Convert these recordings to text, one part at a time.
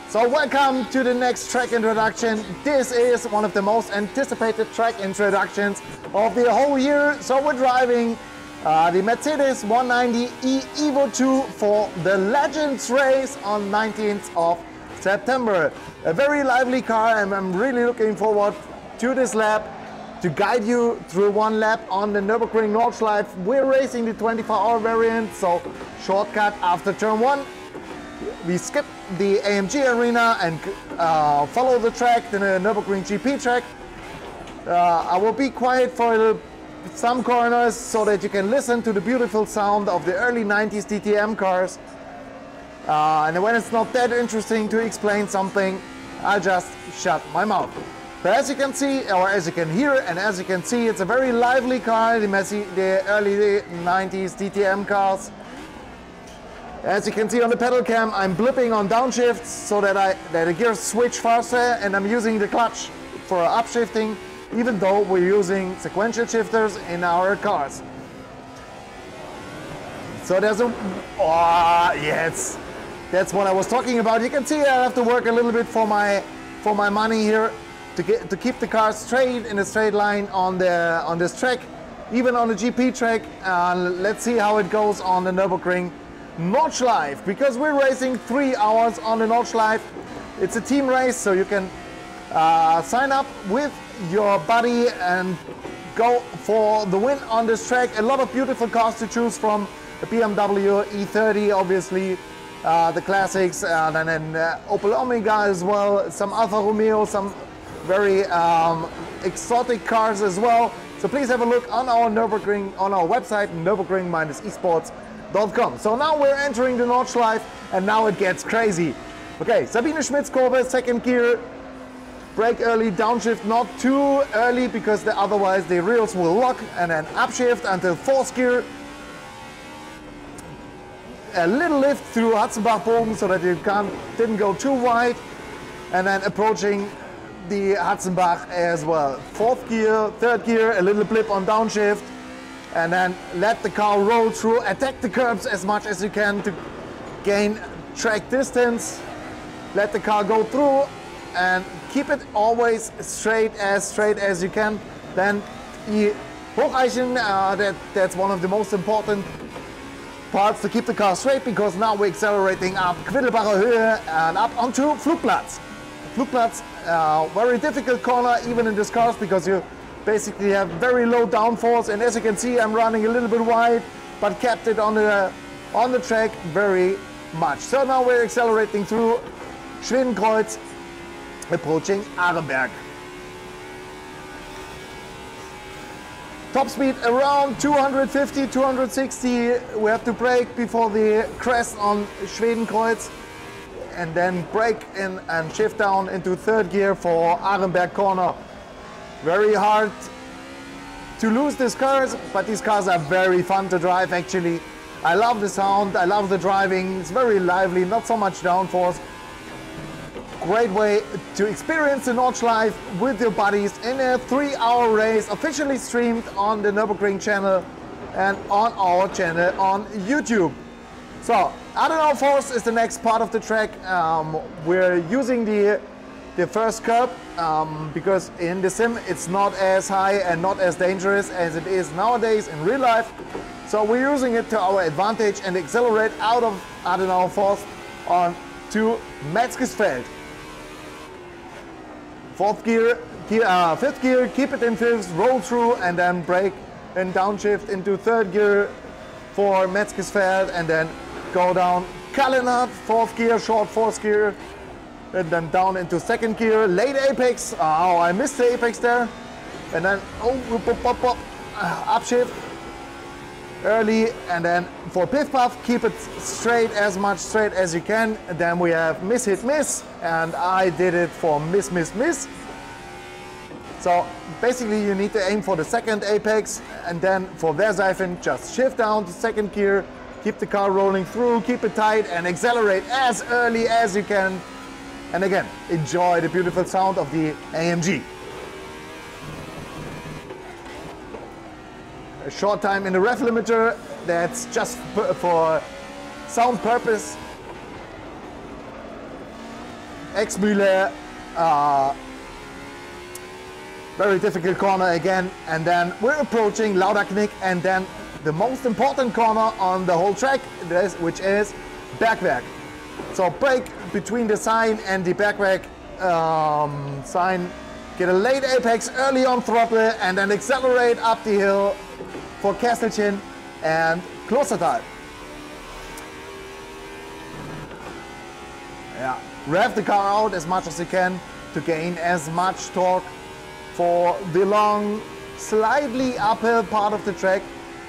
So welcome to the next track introduction. This is one of the most anticipated track introductions of the whole year. So we're driving the Mercedes 190e Evo 2 for the Legends race on 19th of September. A very lively car, and I'm really looking forward to this lap to guide you through one lap on the Nürburgring Nordschleife. We're racing the 24-hour variant, so shortcut after turn 1. We skip the AMG arena and follow the track, the Nürburgring GP track. I will be quiet for some corners so that you can listen to the beautiful sound of the early 90s DTM cars. And when it's not that interesting to explain something, I'll just shut my mouth. But as you can see, or as you can hear, and as you can see, it's a very lively car, the early 90s DTM cars. As you can see on the pedal cam, I'm blipping on downshifts so that the gears switch faster, and I'm using the clutch for upshifting, even though we're using sequential shifters in our cars. So there's yes, that's what I was talking about. You can see I have to work a little bit for my money here to keep the car straight in a straight line on this track, even on the GP track. Let's see how it goes on the Nürburgring Nordschleife, because we're racing 3 hours on the Nordschleife. It's a team race, so you can sign up with your buddy and go for the win on this track. A lot of beautiful cars to choose from: the BMW E30, obviously, the classics, and then Opel Omega as well, some Alfa Romeo, some very exotic cars as well. So please have a look on our Nürburgring, on our website, Nürburgring-esports.com. So now we're entering the Nordschleife, and now it gets crazy. Okay, Sabine Schmitzkurve, second gear, brake early, downshift not too early because otherwise the reels will lock, and then upshift until fourth gear. A little lift through Hatzenbach-Bogen so that you didn't go too wide, and then approaching the Hatzenbach as well. Fourth gear, third gear, a little blip on downshift, and then let the car roll through, attack the curbs as much as you can to gain track distance. Let the car go through and keep it always straight as you can. Then hocheichen, that's one of the most important parts to keep the car straight, because now we're accelerating up Quiddelbacher Höhe and up onto Flugplatz. Flugplatz, very difficult corner even in these cars, because you basically have very low downforce, and as you can see, I'm running a little bit wide, but kept it on the track very much. So now we're accelerating through Schwedenkreuz, approaching Arenberg. Top speed around 250, 260. We have to brake before the crest on Schwedenkreuz, and then brake in and shift down into third gear for Arenberg corner. Very hard to lose these cars, but these cars are very fun to drive actually. I love the sound, I love the driving, it's very lively, not so much downforce. Great way to experience the Nordschleife with your buddies in a 3-hour race, officially streamed on the Nürburgring channel and on our channel on YouTube. So, Adenauer Force is the next part of the track. We're using the first curb because in the sim it's not as high and not as dangerous as it is nowadays in real life. So we're using it to our advantage and accelerate out of Adenauer Force on to Metzgesfeld. Fifth gear, keep it in fifth, roll through, and then brake and downshift into third gear for Metzgesfeld, and then go down Kallenhardt, fourth gear, short fourth gear, and then down into second gear, late apex. Oh, I missed the apex there. And then upshift early, and then for pit puff, keep it straight, as much straight as you can. And then we have miss, hit, miss, and I did it for miss, miss, miss. So basically you need to aim for the second apex, and then for Wehrseifen, just shift down to second gear, keep the car rolling through, keep it tight, and accelerate as early as you can. And again, enjoy the beautiful sound of the AMG. A short time in the ref limiter, that's just for sound purpose. Exmühle, very difficult corner again, and then we're approaching Lauderknick, and then the most important corner on the whole track, which is Bergwerk. So brake between the sign and the Bergwerk sign, get a late apex, early on throttle, and then accelerate up the hill for Kesselchen and Klostertal. Yeah, rev the car out as much as you can to gain as much torque for the long, slightly uphill part of the track.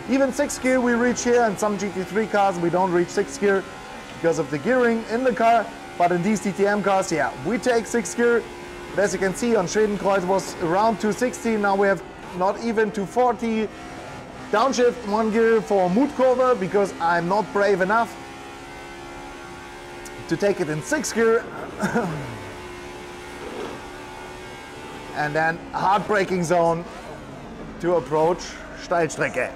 Even 6th gear we reach here, and some GT3 cars we don't reach 6th gear because of the gearing in the car, but in these DTM cars, yeah, we take 6th gear. But as you can see, on Schwedenkreuz was around 260, now we have not even 240. Downshift 1 gear for Mutkurve because I'm not brave enough to take it in 6th gear. And then hard braking zone to approach Steilstrecke.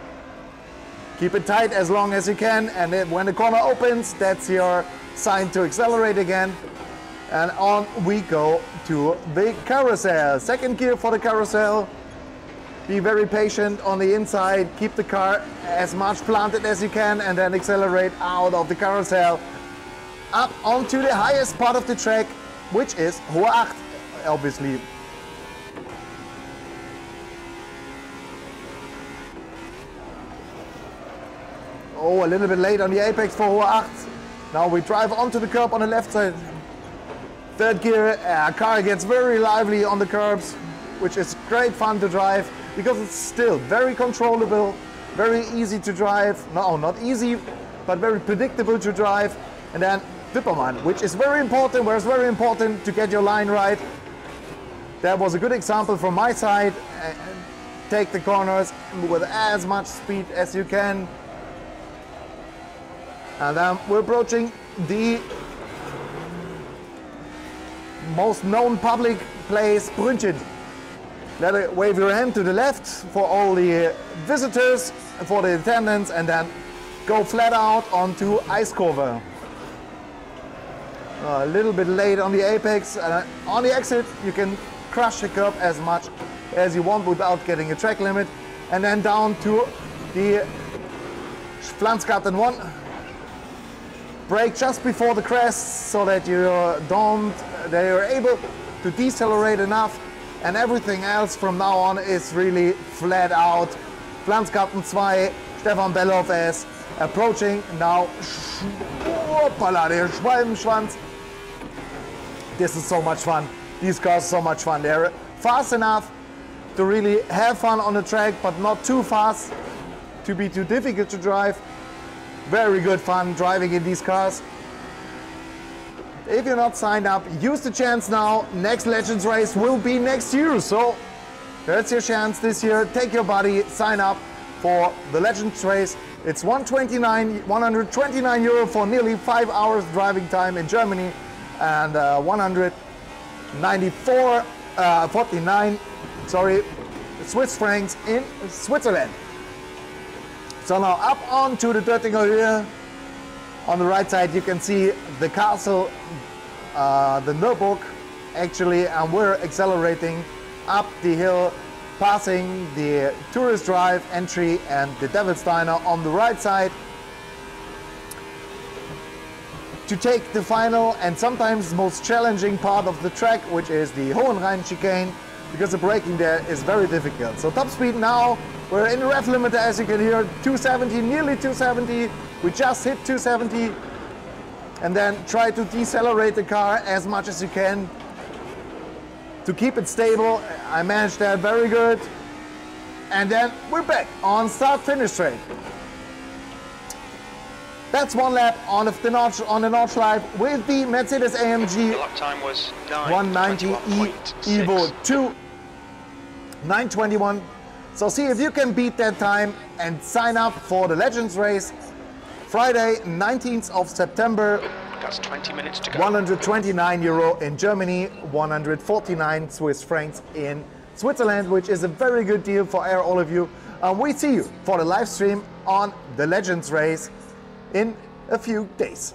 Keep it tight as long as you can, and then when the corner opens, that's your sign to accelerate again. And on we go to the carousel. 2nd gear for the carousel. Be very patient on the inside, keep the car as much planted as you can, and then accelerate out of the carousel up onto the highest part of the track, which is Hohe Acht, obviously. Oh, a little bit late on the apex for Hohe Acht. Now we drive onto the curb on the left side. 3rd gear, car gets very lively on the curbs, which is great fun to drive because it's still very controllable, very easy to drive. No, not easy, but very predictable to drive. And then Wippermann, which is very important, where it's very important to get your line right. That was a good example from my side. Take the corners with as much speed as you can. And then we're approaching the most known public place, Brünnchen. Wave your hand to the left for all the visitors, for the attendants, and then go flat out onto Eiskurve. A little bit late on the apex. On the exit, you can crush the curb as much as you want without getting a track limit. And then down to the Pflanzgarten 1. Brake just before the crest so that you're able to decelerate enough, and everything else from now on is really flat out. Pflanzgarten 2, Stefan Belloff is approaching now. Hoppala, der Schwalbenschwanz. This is so much fun. These cars are so much fun. They're fast enough to really have fun on the track, but not too fast to be too difficult to drive. Very good fun driving in these cars. If you're not signed up, use the chance now. Next Legends race will be next year, so that's your chance this year. Take your buddy, sign up for the Legends race. It's 129 euro for nearly 5 hours driving time in Germany, and 49 Swiss francs in Switzerland. So now up onto the Döttinger Höhe. On the right side you can see the castle, the Nürburgring actually, and we're accelerating up the hill, passing the Tourist Drive entry and the Devil's Diner on the right side to take the final and sometimes most challenging part of the track, which is the Hohenrhein chicane, because the braking there is very difficult. So top speed now, we're in the rev limiter, as you can hear, 270, nearly 270. We just hit 270, and then try to decelerate the car as much as you can to keep it stable. I managed that very good. And then we're back on start-finish straight. That's one lap on the Nordschleife with the Mercedes AMG The lap time was 190 Evo 2, 9:21. So see if you can beat that time and sign up for the Legends race. Friday, 19th of September. That's 20 minutes to go. 129 euro in Germany, 149 Swiss francs in Switzerland, which is a very good deal for all of you. We see you for the live stream on the Legends race in a few days.